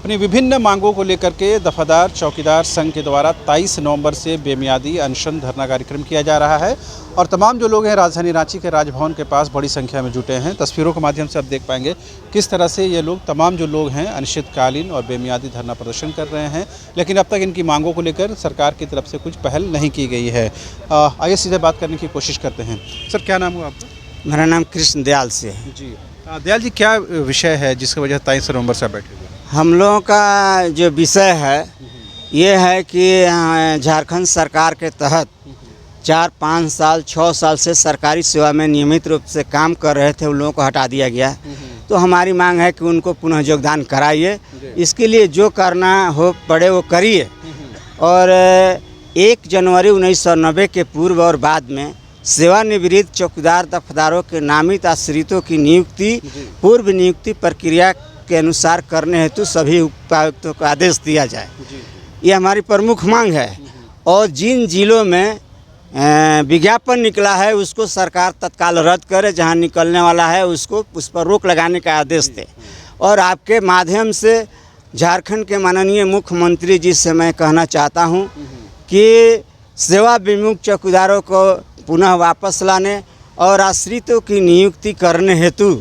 अपनी विभिन्न मांगों को लेकर के दफादार चौकीदार संघ के द्वारा 23 नवंबर से बेमियादी अनशन धरना कार्यक्रम किया जा रहा है और तमाम जो लोग हैं राजधानी रांची के राजभवन के पास बड़ी संख्या में जुटे हैं। तस्वीरों के माध्यम से आप देख पाएंगे किस तरह से ये लोग तमाम जो लोग हैं अनिश्चितकालीन और बेमियादी धरना प्रदर्शन कर रहे हैं, लेकिन अब तक इनकी मांगों को लेकर सरकार की तरफ से कुछ पहल नहीं की गई है। आइए सीधे बात करने की कोशिश करते हैं। सर, क्या नाम हुआ आपका? मेरा नाम कृष्ण दयाल से है जी। दयाल जी, क्या विषय है जिसकी वजह 23 नवंबर से बैठे हुए? हम लोगों का जो विषय है ये है कि झारखंड सरकार के तहत 4-5 साल 6 साल से सरकारी सेवा में नियमित रूप से काम कर रहे थे, उन लोगों को हटा दिया गया। तो हमारी मांग है कि उनको पुनः योगदान कराइए, इसके लिए जो करना हो पड़े वो करिए। और 1 जनवरी 1990 के पूर्व और बाद में सेवानिवृत्त चौकीदार दफदारों के नामित आश्रितों की नियुक्ति पूर्व नियुक्ति प्रक्रिया के अनुसार करने हेतु सभी उपायुक्तों को आदेश दिया जाए। ये हमारी प्रमुख मांग है। और जिन जिलों में विज्ञापन निकला है उसको सरकार तत्काल रद्द करे, जहां निकलने वाला है उसको उस पर रोक लगाने का आदेश दे। और आपके माध्यम से झारखंड के माननीय मुख्यमंत्री जी से मैं कहना चाहता हूं कि सेवा विमुक्त चौकीदारों को पुनः वापस लाने और आश्रितों की नियुक्ति करने हेतु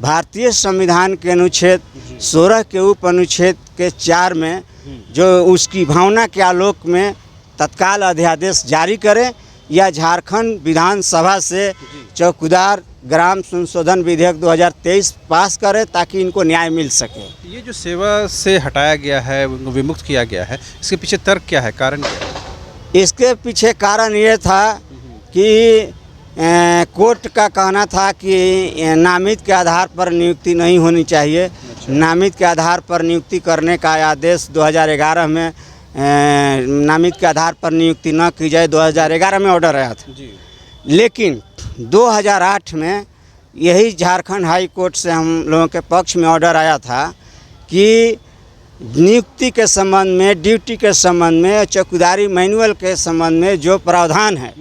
भारतीय संविधान के अनुच्छेद 16 के उप अनुच्छेद के 4 में जो उसकी भावना के आलोक में तत्काल अध्यादेश जारी करें या झारखंड विधानसभा से चौकीदार ग्राम संशोधन विधेयक 2023 पास करें ताकि इनको न्याय मिल सके। ये जो सेवा से हटाया गया है, विमुक्त किया गया है, इसके पीछे तर्क क्या है, कारण क्या है? इसके पीछे कारण ये था कि कोर्ट का कहना था कि नामित के आधार पर नियुक्ति नहीं होनी चाहिए। नामित के आधार पर नियुक्ति करने का आदेश 2011 में नामित के आधार पर नियुक्ति न की जाए 2011 में ऑर्डर आया था। लेकिन 2008 में यही झारखंड हाई कोर्ट से हम लोगों के पक्ष में ऑर्डर आया था कि नियुक्ति के संबंध में, ड्यूटी के संबंध में, चौकीदारी मैनुअल के संबंध में जो प्रावधान है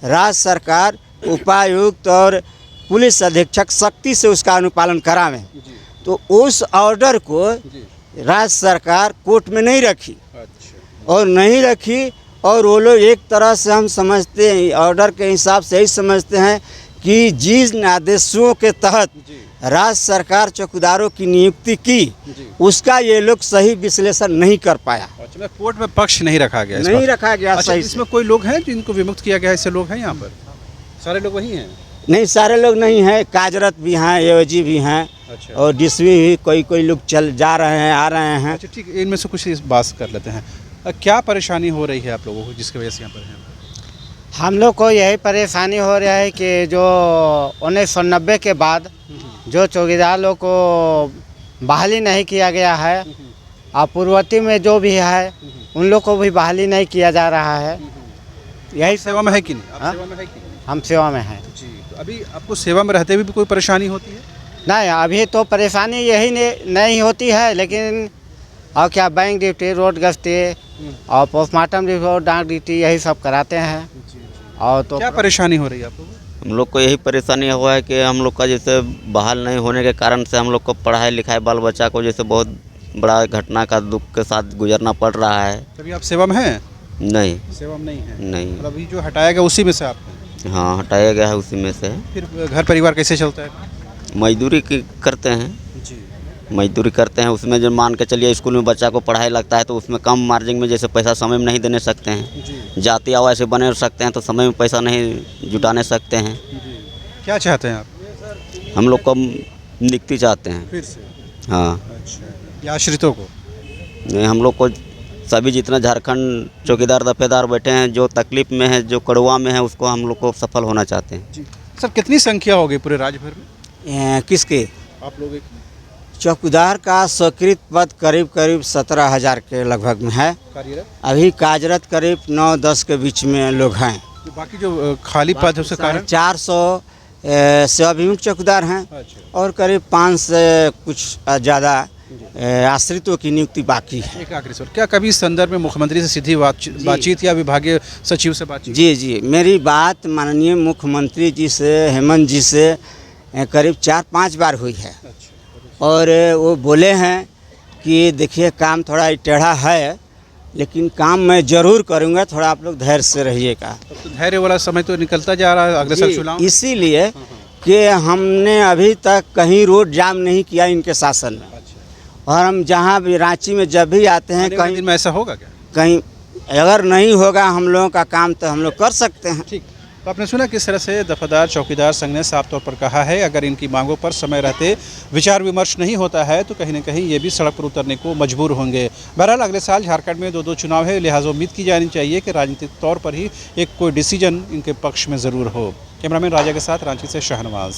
राज्य सरकार, उपायुक्त और पुलिस अधीक्षक सख्ती से उसका अनुपालन करावें। तो उस ऑर्डर को राज्य सरकार कोर्ट में नहीं रखी और नहीं रखी। और वो लोग एक तरह से हम समझते हैं, ऑर्डर के हिसाब से ही समझते हैं कि जिन आदेशों के तहत राज्य सरकार चौकीदारों की नियुक्ति की उसका ये लोग सही विश्लेषण नहीं कर पाया। अच्छा, कोर्ट में पक्ष नहीं रखा गया, नहीं रखा गया। अच्छा, सही इसमें कोई लोग हैं जिनको विमुक्त किया गया? ऐसे लोग हैं यहाँ पर? सारे लोग वही हैं? नहीं, सारे लोग नहीं हैं, कार्यरत भी हैं, एओजी भी हैं। अच्छा। और डिसवी भी कोई लोग चल जा रहे हैं, आ रहे हैं। अच्छा, ठीक है, इनमें से कुछ इस बात कर लेते हैं। क्या परेशानी हो रही है आप लोगों को जिसकी वजह से यहाँ पर हैं? हम लोग को यही परेशानी हो रहा है कि जो 1990 के बाद जो चौकीदार लोग को बहाली नहीं किया गया है और पूर्ववर्ती में जो भी है उन लोग को भी बहाली नहीं किया जा रहा है। यही सेवा में है कि नहीं? आप सेवा में है कि नहीं? हम सेवा में हैं जी। तो अभी आपको सेवा में रहते हुए भी कोई परेशानी होती है? नहीं, अभी तो परेशानी यही नहीं होती है, लेकिन और क्या बैंक ड्यूटी, रोड गश्ती और पोस्टमार्टम रिपोर्ट, डाक ड्यूटी यही सब कराते हैं। और तो क्या परेशानी हो रही है आप लोगों को? हम लोग को यही परेशानी हुआ है कि हम लोग का जैसे बहाल नहीं होने के कारण से हम लोग को पढ़ाई लिखाई बाल बच्चा को जैसे बहुत बड़ा घटना का दुख के साथ गुजरना पड़ रहा है। तभी आप सेवा में हैं? नहीं, सेवा में नहीं है। नहीं। मतलब अभी जो हटाया गया उसी में से आप हैं? हाँ, हटाया गया है उसी में से। फिर घर परिवार कैसे चलता है? मजदूरी करते हैं जी। मजदूरी करते हैं, उसमें जो मान के चलिए स्कूल में बच्चा को पढ़ाई लगता है तो उसमें कम मार्जिन में जैसे पैसा समय में नहीं देने सकते हैं। जाति आवास से बने सकते हैं तो समय में पैसा नहीं जुटाने सकते हैं। क्या चाहते हैं आप? हम लोग को नियुक्ति चाहते हैं फिर से? हाँ। अच्छा, या आश्रितों को? नहीं, हम लोग को सभी जितना झारखंड चौकीदार दफेदार बैठे हैं जो तकलीफ में है, जो कड़वा में है, उसको हम लोग को सफल होना चाहते हैं। जी। सर, कितनी संख्या होगी पूरे राज्य भर में? किसके? आप लोग? चौकीदार का स्वीकृत पद करीब 17,000 के लगभग में है। कार्यरत? अभी कार्यरत करीब 9-10 के बीच में लोग हैं। तो बाकी जो खाली पद है उसके कारण? 400 सेवा विमुक्त चौकीदार हैं। अच्छा। और करीब 5 से कुछ ज़्यादा आश्रितों की नियुक्ति बाकी है। एक आखिरी सवाल, क्या कभी इस संदर्भ में मुख्यमंत्री से सीधी बातचीत या विभागीय सचिव से बातचीत? जी, मेरी बात माननीय मुख्यमंत्री जी से, हेमंत जी से करीब 4-5 बार हुई है। और वो बोले हैं कि देखिए काम थोड़ा टेढ़ा है, लेकिन काम मैं ज़रूर करूँगा, थोड़ा आप लोग धैर्य से रहिएगा। तो धैर्य वाला समय तो निकलता जा रहा है अगले साल जी, चुनाव। इसीलिए कि हमने अभी तक कहीं रोड जाम नहीं किया इनके शासन में, और हम जहाँ भी रांची में जब भी आते हैं आने वाले कहीं दिन में ऐसा होगा क्या? कहीं अगर नहीं होगा हम लोगों का काम तो हम लोग कर सकते हैं। ठीक। तो आपने सुना किस तरह से दफादार चौकीदार संघ ने साफ तौर पर कहा है, अगर इनकी मांगों पर समय रहते विचार विमर्श नहीं होता है तो कहीं न कहीं ये भी सड़क पर उतरने को मजबूर होंगे। बहरहाल अगले साल झारखंड में 2 चुनाव है, लिहाजा उम्मीद की जानी चाहिए कि राजनीतिक तौर पर ही एक कोई डिसीजन इनके पक्ष में ज़रूर हो। कैमरामैन राजा के साथ रांची से शाहनवाज।